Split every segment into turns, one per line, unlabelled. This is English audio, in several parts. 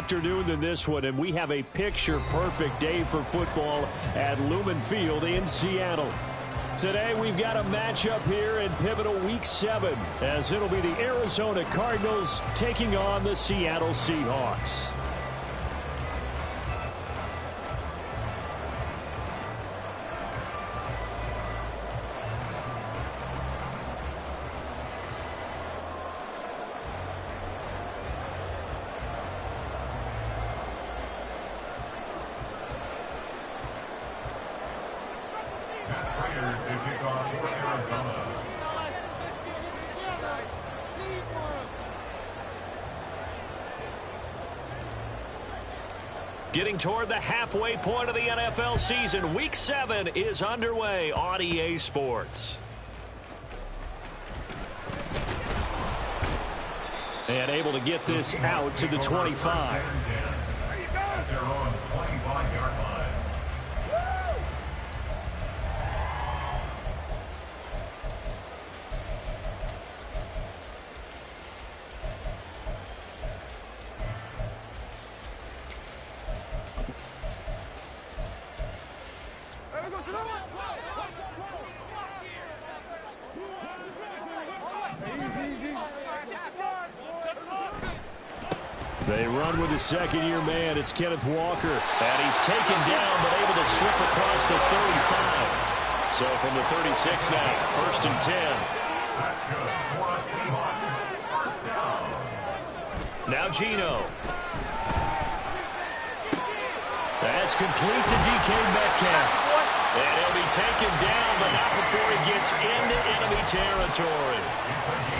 afternoon than this one, and we have a picture-perfect day for football at Lumen Field in Seattle. Today, we've got a matchup here in pivotal Week 7, as it'll be the Arizona Cardinals taking on the Seattle Seahawks. Getting toward the halfway point of the NFL season, Week 7 is underway on EA Sports. And able to get this out to the 25.
At their own 25-yard line.
They run with the second-year man. It's Kenneth Walker. And he's taken down, but able to slip across the 35. So from the 36 now, 1st and 10.
That's good for the Seahawks. First down.
Now Geno. That's complete to DK Metcalf. And he'll be taken down, but not before he gets into enemy territory.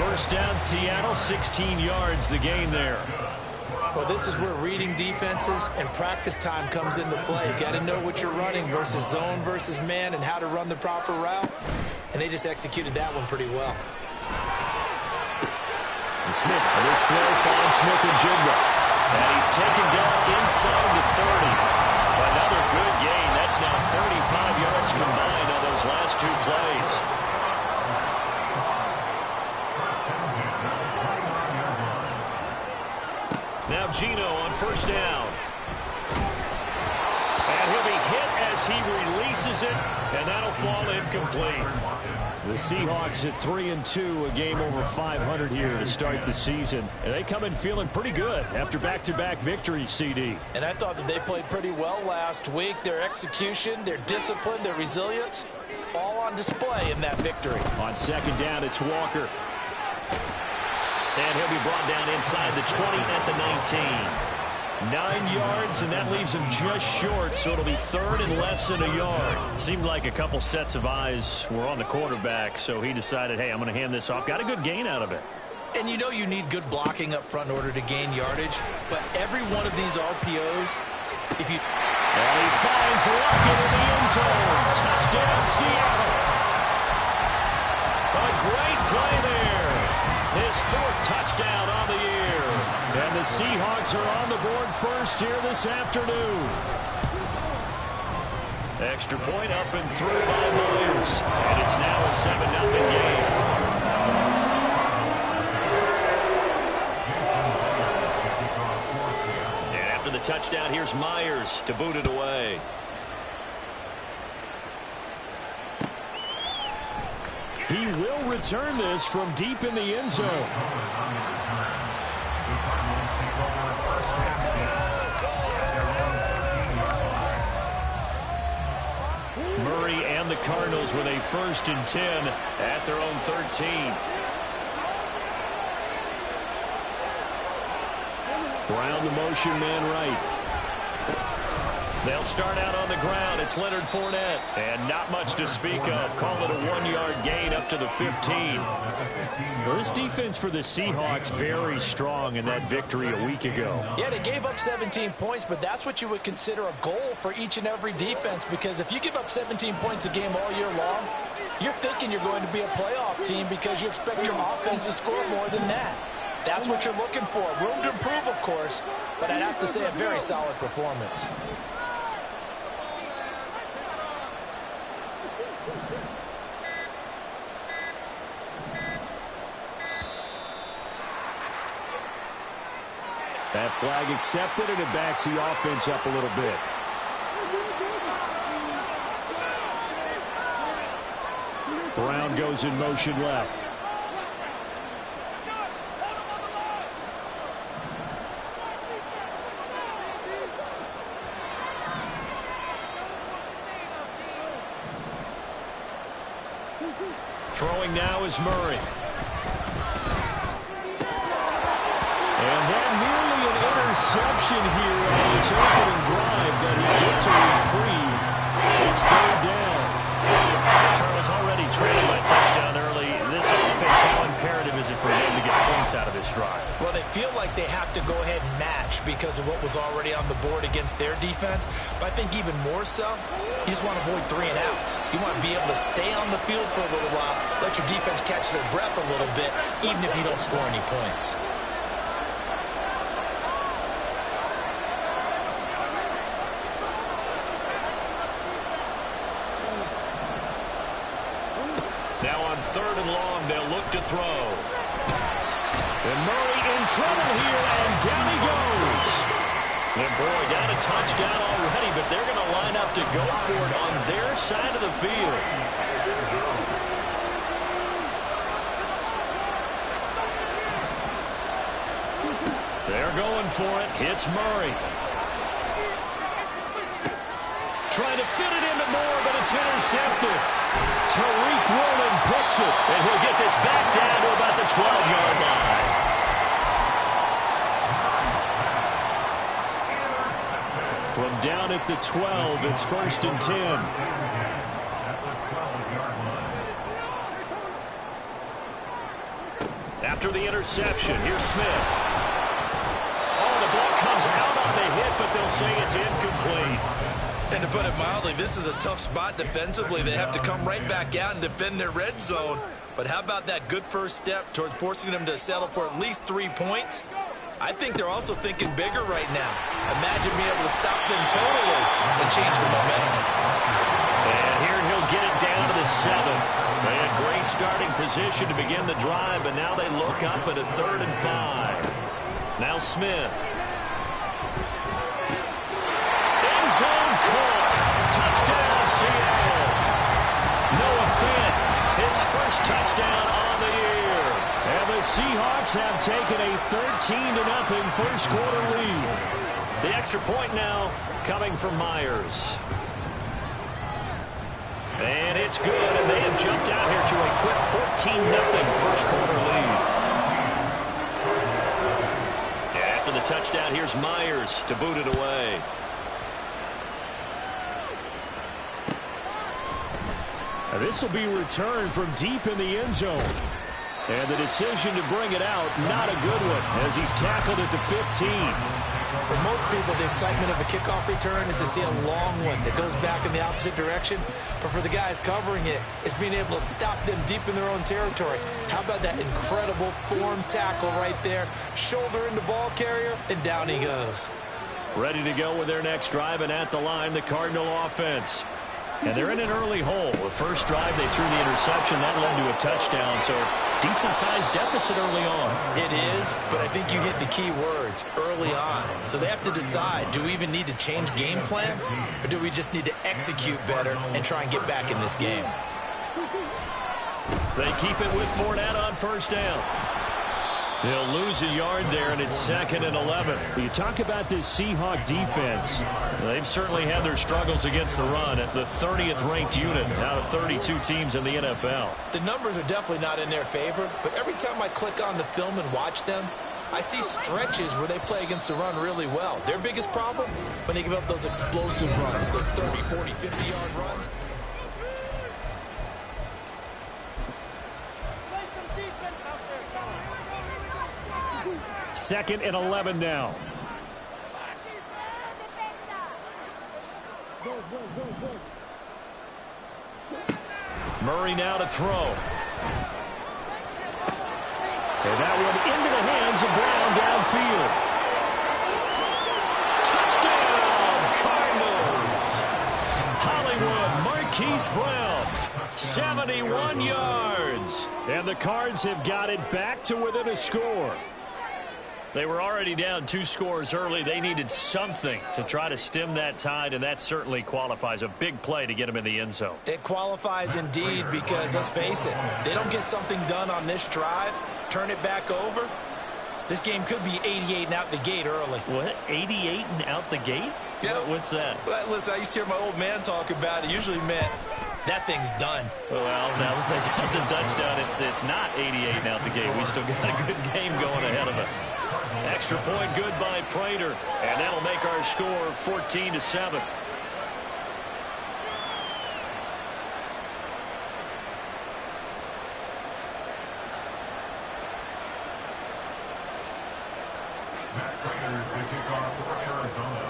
First down, Seattle, 16 yards the gain there.
Well, this is where reading defenses and practice time comes into play. You got to know what you're running versus zone versus man and how to run the proper route. And they just executed that one pretty well.
And Smith, on this play, finds Smith and Jigba. And he's taken down inside the 30. Another good gain. That's now 35 yards combined on those last two plays. Now Geno on first down. And he'll be hit as he releases it, and that'll fall incomplete. The Seahawks at 3-2, a game over 500 here to start the season. And they come in feeling pretty good after back-to-back victories, CD.
And I thought that they played pretty well last week. Their execution, their discipline, their resilience, all on display in that victory.
On second down, it's Walker. And he'll be brought down inside the 20 at the 19. 9 yards, and that leaves him just short, so it'll be third and less than a yard. Seemed like a couple sets of eyes were on the quarterback, so he decided, hey, I'm going to hand this off. Got a good gain out of it.
And you know you need good blocking up front in order to gain yardage, but every one of these RPOs, if you...
And he finds Lockett in the end zone. Touchdown, Seattle. A great play there. His 4th touchdown on the year. And the Seahawks are on the board first here this afternoon. Extra point up and through by Myers. And it's now a 7-0 game. And after the touchdown, here's Myers to boot it away. He will return this from deep in the end zone. Murray and the Cardinals with a 1st and 10 at their own 13. Brown, the motion man right. They'll start out on the ground. It's Leonard Fournette. And not much to speak of. Call it a 1-yard gain up to the 15. Well, this defense for the Seahawks very strong in that victory a week ago.
Yeah, they gave up 17 points, but that's what you would consider a goal for each and every defense, because if you give up 17 points a game all year long, you're thinking you're going to be a playoff team because you expect your offense to score more than that. That's what you're looking for. Room to improve, of course, but I'd have to say a very solid performance.
That flag accepted, and it backs the offense up a little bit. Brown goes in motion left. Throwing now is Murray. And that nearly an interception here on his opening drive, but he gets a reprieve. It's third down. Charles already trailing by touchdown early. This offense, how imperative is it for them to get points out of this drive?
Well, they feel like they have to go ahead and match because of what was already on the board against their defense. But I think even more so, you just want to avoid 3 and outs. You want to be able to stay on the field for a little while, let your defense catch their breath a little bit, even if you don't score any points.
Now on 3rd and long, they'll look to throw. And Murray in trouble here, and down he goes. And boy, got a touchdown already, but they're going to line up to go for it on their side of the field. They're going for it. Hits Murray. Trying to fit it into Moore, but it's intercepted. Tariq Woolen picks it, and he'll get this back down to about the 12-yard line. From down at the 12, it's 1st and 10. After the interception, here's Smith. Oh, the ball comes out on the hit, but they'll say it's incomplete.
And to put it mildly, this is a tough spot defensively. They have to come right back out and defend their red zone. But how about that good first step towards forcing them to settle for at least 3 points? I think they're also thinking bigger right now. Imagine being able to stop them totally and change the momentum.
And here he'll get it down to the 7th. They had great starting position to begin the drive, but now they look up at a 3rd and 5. Now Smith. End zone caught. Touchdown, Seattle. Noah Fant, his first touchdown on the year. And the Seahawks have taken a 13-0 first quarter lead. The extra point now coming from Myers. And it's good, and they have jumped out here to a quick 14-0 first quarter lead. After the touchdown, here's Myers to boot it away. This will be returned from deep in the end zone. And the decision to bring it out, not a good one, as he's tackled at the 15.
For most people, the excitement of a kickoff return is to see a long one that goes back in the opposite direction. But for the guys covering it, it's being able to stop them deep in their own territory. How about that incredible form tackle right there? Shoulder in the ball carrier, and down he goes.
Ready to go with their next drive, and at the line, the Cardinal offense. And they're in an early hole. The first drive, they threw the interception. That led to a touchdown, so decent-sized deficit early on.
It is, but I think you hit the key words, early on. So they have to decide, do we even need to change game plan, or do we just need to execute better and try and get back in this game?
They keep it with Fournette on first down. They'll lose a yard there, and it's 2nd and 11. You talk about this Seahawk defense. They've certainly had their struggles against the run at the 30th ranked unit out of 32 teams in the NFL.
The numbers are definitely not in their favor, but every time I click on the film and watch them, I see stretches where they play against the run really well. Their biggest problem? When they give up those explosive runs, those 30, 40, 50-yard runs.
2nd and 11 now. Murray now to throw. And that one into the hands of Brown downfield. Touchdown, Cardinals. Hollywood, Marquise Brown, 71 yards. And the Cards have got it back to within a score. They were already down 2 scores early. They needed something to try to stem that tide, and that certainly qualifies. A big play to get them in the end zone.
It qualifies indeed because, let's face it, they don't get something done on this drive, turn it back over, this game could be 88 and out the gate early.
What? 88 and out the gate?
Yeah.
What's that?
Well, listen, I used to hear my old man talk about it. Usually meant that thing's done.
Well, now that they got the touchdown, it's not 88 and out the gate. We still got a good game going ahead of us. Extra point good by Prater, and that'll make our score 14-7.
Matt Prater to kick off for Arizona.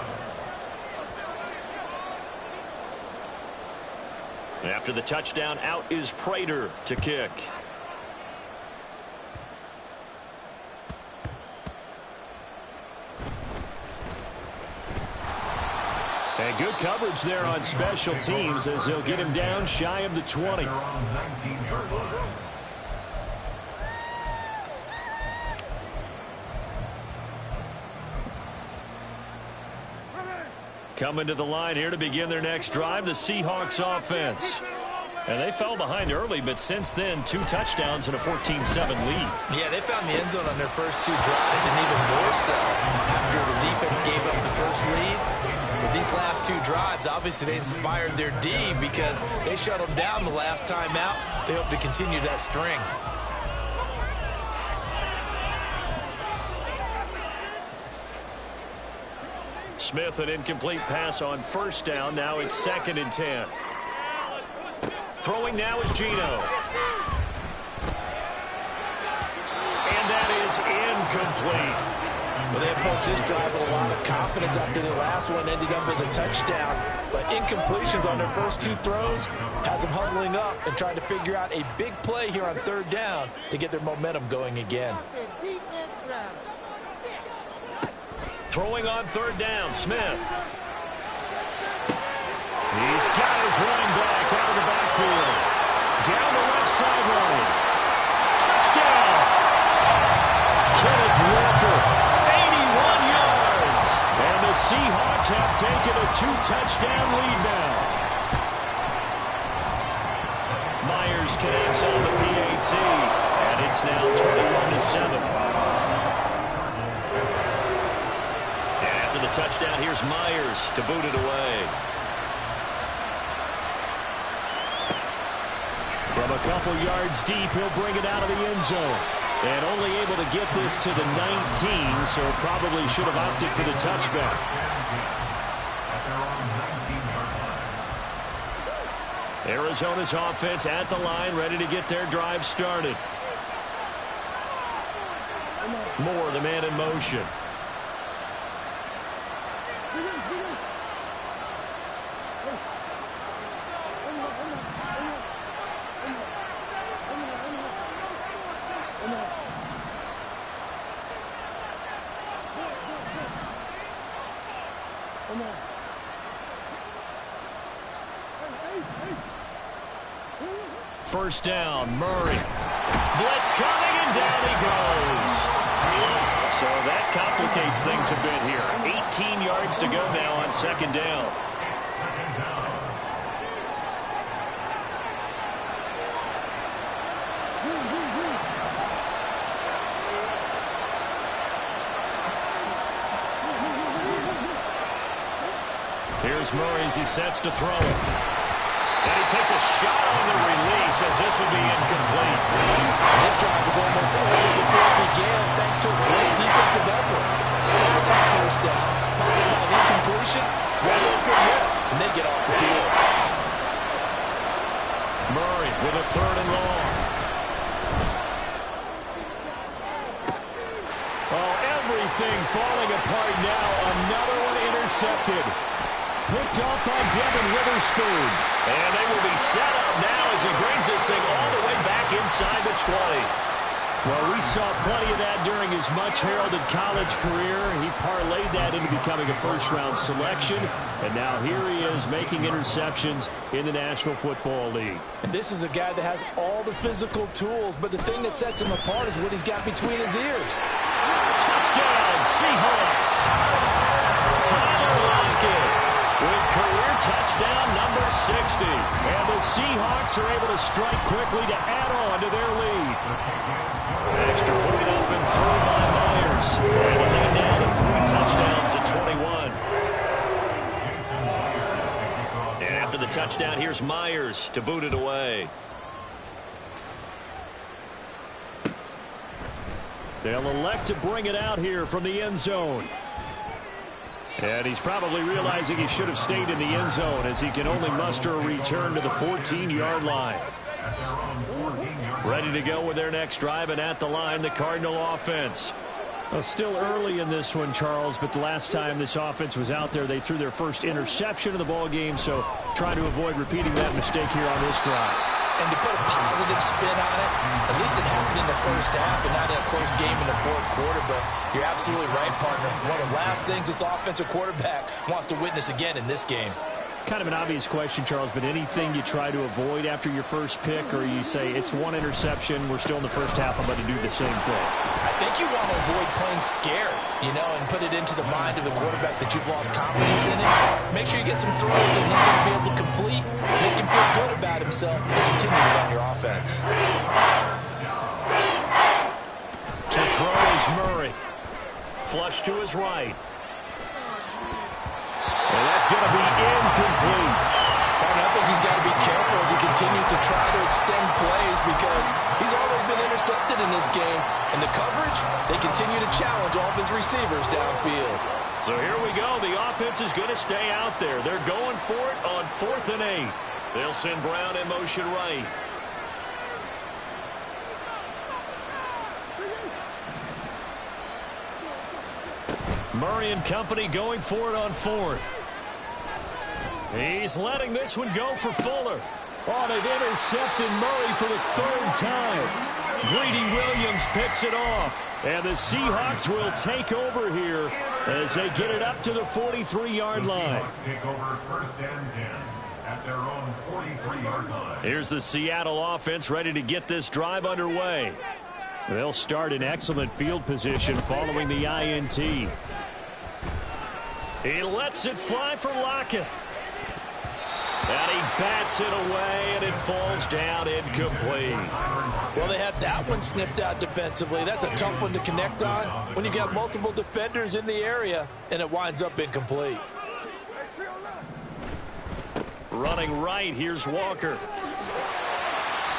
After the touchdown, out is Prater to kick. And good coverage there on special teams as they'll get him down shy of the 20.
They're on 19-yard line.
Coming to the line here to begin their next drive, the Seahawks offense. And they fell behind early, but since then, 2 touchdowns and a 14-7 lead.
Yeah, they found the end zone on their first 2 drives, and even more so after the defense gave up the first lead. But these last 2 drives, obviously they inspired their D because they shut them down the last time out. They hope to continue that string.
Smith, an incomplete pass on first down. Now it's 2nd and 10. Throwing now is Geno. And that is incomplete.
Well, they approached this drive with a lot of confidence after their last one ended up as a touchdown. But incompletions on their first 2 throws has them huddling up and trying to figure out a big play here on 3rd down to get their momentum going again.
Throwing on 3rd down, Smith. He's got his running back out of the backfield. Down the left sideline. Touchdown! Kenneth Walker, 81 yards. And the Seahawks have taken a 2-touchdown lead now. Myers connects on the PAT, and it's now 21-7. The touchdown, here's Myers to boot it away. From a couple yards deep, he'll bring it out of the end zone. And only able to get this to the 19, so probably should have opted for the touchback. Arizona's offense at the line, ready to get their drive started. Moore, the man in motion. First down, Murray. Blitz coming, and down he goes. So that complicates things a bit here. 18 yards to go now on 2nd down. Here's Murray as he sets to throw it. And he takes a shot on the release as this will be incomplete.
This drive was almost over before it began thanks to a great defensive effort. Sack on first down, followed by an incompletion, one more good hit, and they get off the field.
Murray with a 3rd and long. Oh, everything falling apart now. Another one intercepted. Picked up by Devin Witherspoon. And they will be set up now as he brings this thing all the way back inside the 20. Well, we saw plenty of that during his much-heralded college career. He parlayed that into becoming a first-round selection. And now here he is making interceptions in the National Football League.
And this is a guy that has all the physical tools, but the thing that sets him apart is what he's got between his ears.
Touchdown, Seahawks. Tyler Lockett with career touchdown number 60. And the Seahawks are able to strike quickly to add on to their lead. Extra point up and through by Myers. And the lead now to 3 touchdowns at 21. And after the touchdown, here's Myers to boot it away. They'll elect to bring it out here from the end zone. And he's probably realizing he should have stayed in the end zone as he can only muster a return to the 14-yard line. Ready to go with their next drive, and at the line, the Cardinal offense. Well, still early in this one, Charles, but the last time this offense was out there, they threw their first interception of the ball game, so trying to avoid repeating that mistake here on this drive.
And to put a positive spin on it, at least it happened in the first half and not in a close game in the fourth quarter. But you're absolutely right, partner. One of the last things this offensive quarterback wants to witness again in this game.
Kind of an obvious question, Charles, but anything you try to avoid after your first pick, or you say it's one interception, we're still in the first half, I'm going to do the same thing?
I think you want to avoid playing scared, and put it into the mind of the quarterback that you've lost confidence in it. Make sure you get some throws that he's going to be able to complete, make him feel good about himself, and continue to run your offense.
To throw is Murray. Flush to his right. And that's going to be incomplete.
I think he's got to be careful as he continues to try to extend plays because he's already been intercepted in this game. And the coverage, they continue to challenge all of his receivers downfield.
So here we go. The offense is going to stay out there. They're going for it on 4th and 8. They'll send Brown in motion right. Murray and company going for it on 4th. He's letting this one go for Fuller. Oh, they've intercepted Murray for the 3rd time. Greedy Williams picks it off. And the Seahawks will take over here as they get it up to the 43-yard line.
Seahawks take over 1st and 10 at their own 43-yard line.
Here's the Seattle offense ready to get this drive underway. They'll start in excellent field position following the INT. He lets it fly for Lockett. And he bats it away, and it falls down incomplete.
Well, they had that one snipped out defensively. That's a tough one to connect on when you got multiple defenders in the area, and it winds up incomplete.
Running right, here's Walker.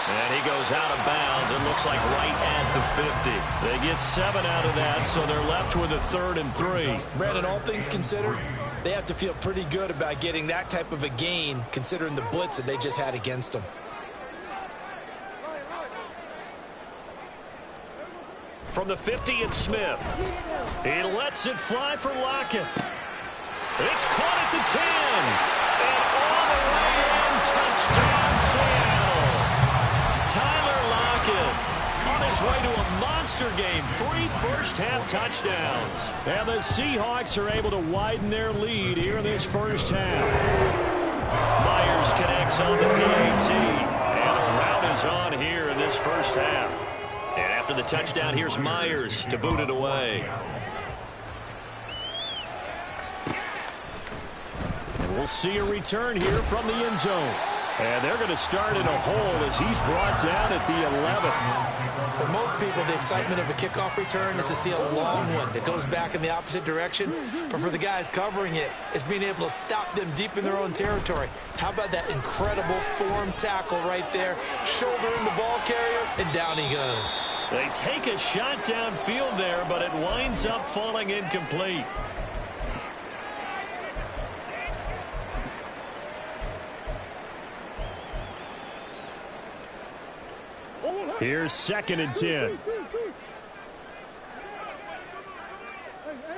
And he goes out of bounds. It looks like right at the 50. They get 7 out of that, so they're left with a 3rd and 3.
Brandon, all things considered, they have to feel pretty good about getting that type of a gain, considering the blitz that they just had against them.
From the 50, it's Smith. He lets it fly for Lockett. It's caught at the 10. And all the way in, touchdown, Seattle. Tyler Lockett on his way to a monster game. 3 first-half touchdowns. And the Seahawks are able to widen their lead here in this first half. Myers connects on the PAT. And a rout is on here in this first half. And after the touchdown, here's Myers to boot it away. And we'll see a return here from the end zone. And they're going to start in a hole as he's brought down at the 11.
For most people, the excitement of a kickoff return is to see a long one that goes back in the opposite direction. But for the guys covering it, it's being able to stop them deep in their own territory. How about that incredible form tackle right there? Shoulder in the ball carrier, and down he goes.
They take a shot downfield there, but it winds up falling incomplete. Here's 2nd and 10.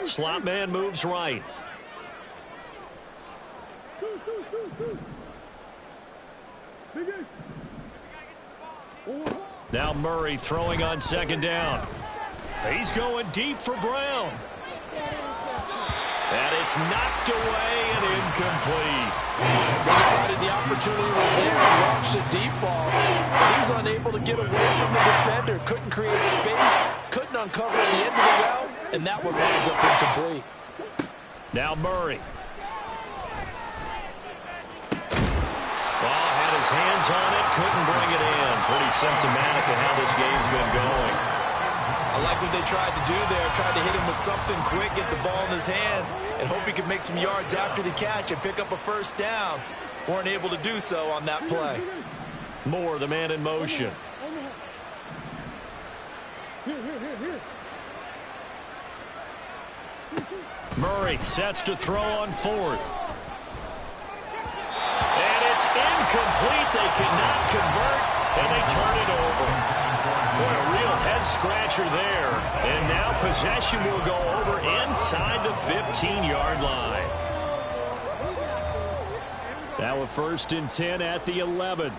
Slot man moves right. Now Murray throwing on 2nd down. He's going deep for Brown. And it's knocked away and incomplete.
They decided the opportunity was there and launched a deep ball. But he's unable to get away from the defender. Couldn't create space couldn't uncover at the end of the route, and that one winds up incomplete.
Now Murray. Well, had his hands on it, couldn't bring it in. Pretty symptomatic of how this game's been going.
I like what they tried to do there, tried to hit him with something quick, get the ball in his hands, and hope he could make some yards after the catch and pick up a first down. Weren't able to do so on that play.
Moore, the man in motion. Murray sets to throw on fourth. And it's incomplete. They cannot convert, and they turn it over. Boy, a real head-scratcher there. And now possession will go over inside the 15-yard line. Now a 1st and 10 at the 11.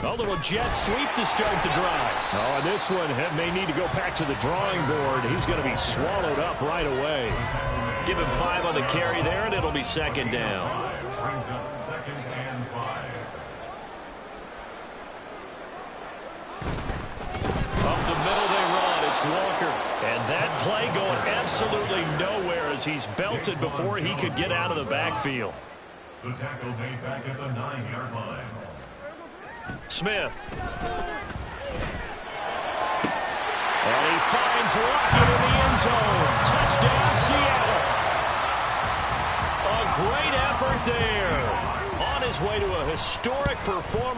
A little jet sweep to start the drive. Oh, and this one may need to go back to the drawing board. He's going to be swallowed up right away. Give him 5 on the carry there, and it'll be 2nd down.
Brings up 2nd and 5.
Up the middle they run. It's Walker. And that play going absolutely nowhere as he's belted before he could get out of the backfield.
The tackle made back at the 9-yard line.
Smith. And he finds Lockett in the end zone. Touchdown, Seattle. A great effort there. On his way to a historic performance.